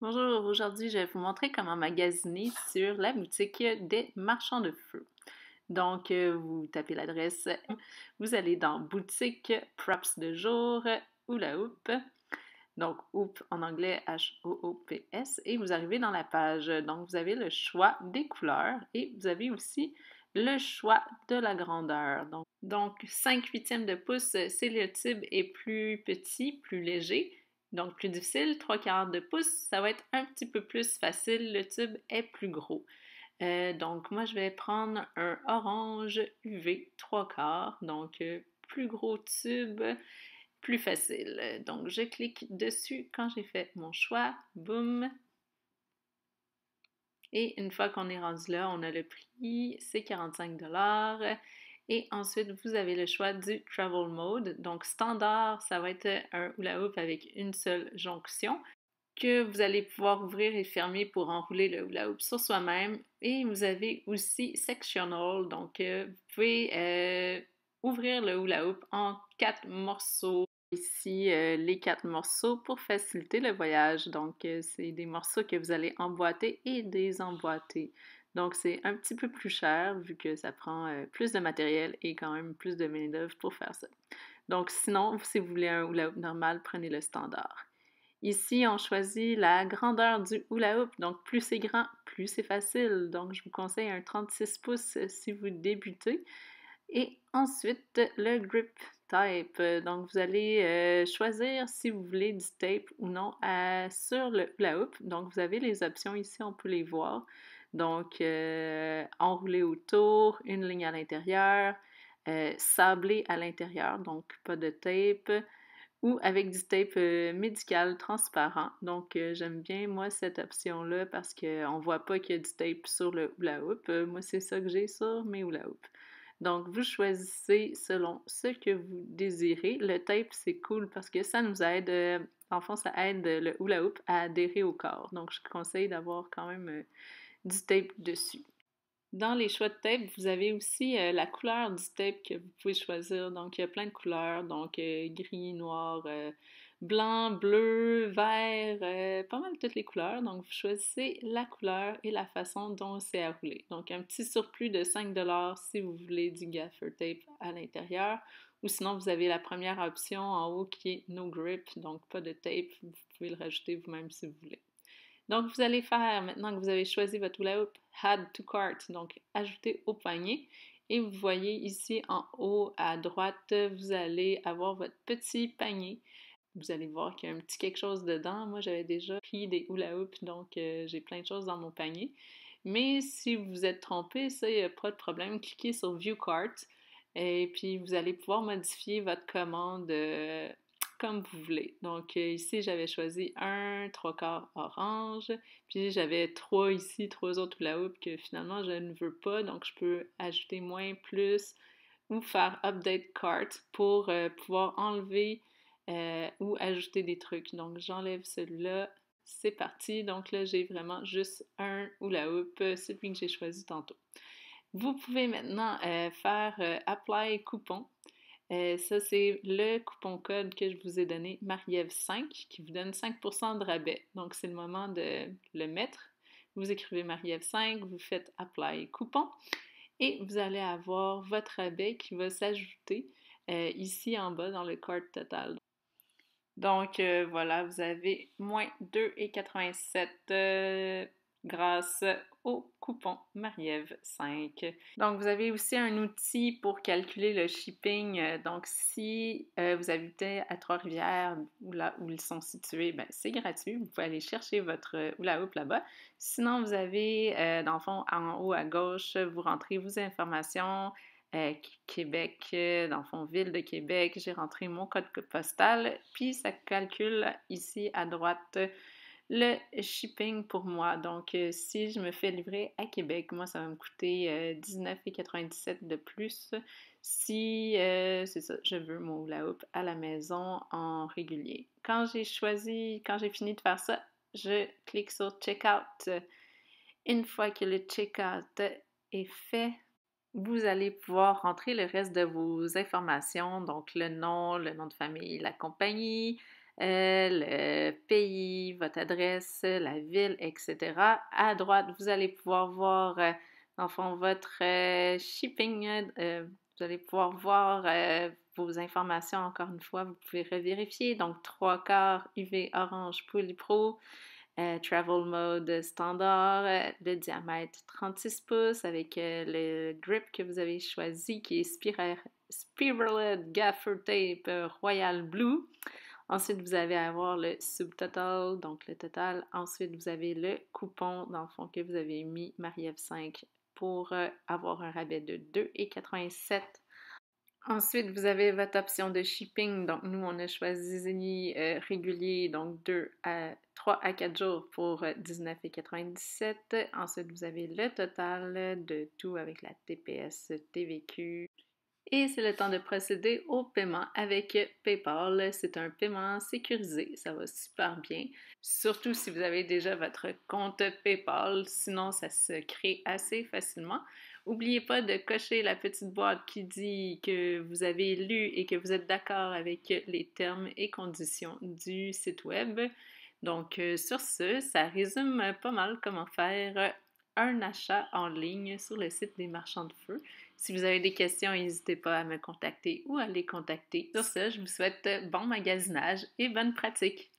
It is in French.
Bonjour, aujourd'hui je vais vous montrer comment magasiner sur la boutique des marchands de feu. Donc, vous tapez l'adresse, vous allez dans boutique, props de jour, hula hoop, donc hoop en anglais H-O-O-P-S, et vous arrivez dans la page. Donc, vous avez le choix des couleurs et vous avez aussi le choix de la grandeur. Donc 5/8 de pouce, c'est le tube est plus petit, plus léger. Donc, plus difficile, 3/4 de pouce, ça va être un petit peu plus facile, le tube est plus gros. Donc, moi, je vais prendre un orange UV 3/4, donc plus gros tube, plus facile. Donc, je clique dessus quand j'ai fait mon choix, boum. Et une fois qu'on est rendu là, on a le prix, c'est 45 $. Et ensuite, vous avez le choix du Travel Mode. Donc, standard, ça va être un hula hoop avec une seule jonction que vous allez pouvoir ouvrir et fermer pour enrouler le hula hoop sur soi-même. Et vous avez aussi sectional, donc vous pouvez ouvrir le hula hoop en 4 morceaux. Ici, les 4 morceaux pour faciliter le voyage. Donc, c'est des morceaux que vous allez emboîter et désemboîter. Donc, c'est un petit peu plus cher vu que ça prend plus de matériel et quand même plus de main-d'œuvre pour faire ça. Donc, sinon, si vous voulez un hula hoop normal, prenez le standard. Ici, on choisit la grandeur du hula hoop. Donc, plus c'est grand, plus c'est facile. Donc, je vous conseille un 36 pouces si vous débutez. Et ensuite, le grip type. Donc, vous allez choisir si vous voulez du tape ou non sur le hula hoop. Donc, vous avez les options ici, on peut les voir. Donc, enroulé autour, une ligne à l'intérieur, sablé à l'intérieur, donc pas de tape, ou avec du tape médical transparent. Donc, j'aime bien, moi, cette option-là parce qu'on ne voit pas qu'il y a du tape sur le hula hoop. Moi, c'est ça que j'ai sur mes hula hoops. Donc, vous choisissez selon ce que vous désirez. Le tape, c'est cool parce que ça nous aide, en fond, ça aide le hula hoop à adhérer au corps. Donc, je conseille d'avoir quand même du tape dessus. Dans les choix de tape, vous avez aussi la couleur du tape que vous pouvez choisir. Donc, il y a plein de couleurs, donc gris, noir, blanc, bleu, vert, pas mal toutes les couleurs. Donc, vous choisissez la couleur et la façon dont c'est à rouler. Donc, un petit surplus de 5 $ si vous voulez du gaffer tape à l'intérieur. Ou sinon, vous avez la première option en haut qui est no grip, donc pas de tape. Vous pouvez le rajouter vous-même si vous voulez. Donc, vous allez faire, maintenant que vous avez choisi votre hula hoop, Add to Cart, donc ajouter au panier. Et vous voyez ici en haut à droite, vous allez avoir votre petit panier. Vous allez voir qu'il y a un petit quelque chose dedans. Moi, j'avais déjà pris des hula hoops, donc j'ai plein de choses dans mon panier. Mais si vous vous êtes trompé, ça, il n'y a pas de problème. Cliquez sur View Cart et puis vous allez pouvoir modifier votre commande comme vous voulez. Donc ici, j'avais choisi un 3/4 orange, puis j'avais trois ici, trois autres hula hoop que finalement je ne veux pas, donc je peux ajouter moins, plus, ou faire update cart pour pouvoir enlever ou ajouter des trucs. Donc j'enlève celui-là, c'est parti. Donc là, j'ai vraiment juste un hula hoop, celui que j'ai choisi tantôt. Vous pouvez maintenant faire Apply coupon. Ça, c'est le coupon code que je vous ai donné, Mariev5, qui vous donne 5% de rabais. Donc, c'est le moment de le mettre. Vous écrivez Mariev5, vous faites Apply coupon et vous allez avoir votre rabais qui va s'ajouter ici en bas dans le cart total. Donc, voilà, vous avez moins 2,87 grâce au coupon Mariev 5. Donc, vous avez aussi un outil pour calculer le shipping. Donc, si vous habitez à Trois-Rivières ou là où ils sont situés, ben, c'est gratuit. Vous pouvez aller chercher votre hula hoop là-bas. Sinon, vous avez, dans le fond, en haut à gauche, vous rentrez vos informations. Québec, dans le fond, ville de Québec, j'ai rentré mon code postal, puis ça calcule ici à droite le shipping pour moi. Donc, si je me fais livrer à Québec, moi, ça va me coûter 19,97 de plus si, c'est ça, je veux mon hula hoop à la maison en régulier. Quand j'ai fini de faire ça, je clique sur Checkout. Une fois que le checkout est fait, vous allez pouvoir rentrer le reste de vos informations, donc le nom de famille, la compagnie, le pays, votre adresse, la ville, etc. À droite, vous allez pouvoir voir, dans le fond, votre shipping. Vous allez pouvoir voir vos informations encore une fois. Vous pouvez revérifier. Donc, 3/4 UV Orange Poly-Pro, Travel Mode standard, le diamètre 36 pouces avec le grip que vous avez choisi qui est Spiraled Gaffer Tape Royal Blue. Ensuite, vous allez avoir le subtotal, donc le total. Ensuite, vous avez le coupon, dans le fond, que vous avez mis Marie-Ève 5 pour avoir un rabais de 2,87 $. Ensuite, vous avez votre option de shipping. Donc, nous, on a choisi régulier, donc 3 à 4 jours pour 19,97 $. Ensuite, vous avez le total de tout avec la TPS TVQ. Et c'est le temps de procéder au paiement avec PayPal. C'est un paiement sécurisé, ça va super bien. Surtout si vous avez déjà votre compte PayPal, sinon ça se crée assez facilement. N'oubliez pas de cocher la petite boîte qui dit que vous avez lu et que vous êtes d'accord avec les termes et conditions du site web. Donc, sur ce, ça résume pas mal comment faire un achat en ligne sur le site des Marchands de Feu. Si vous avez des questions, n'hésitez pas à me contacter ou à les contacter. Sur ce, je vous souhaite bon magasinage et bonne pratique.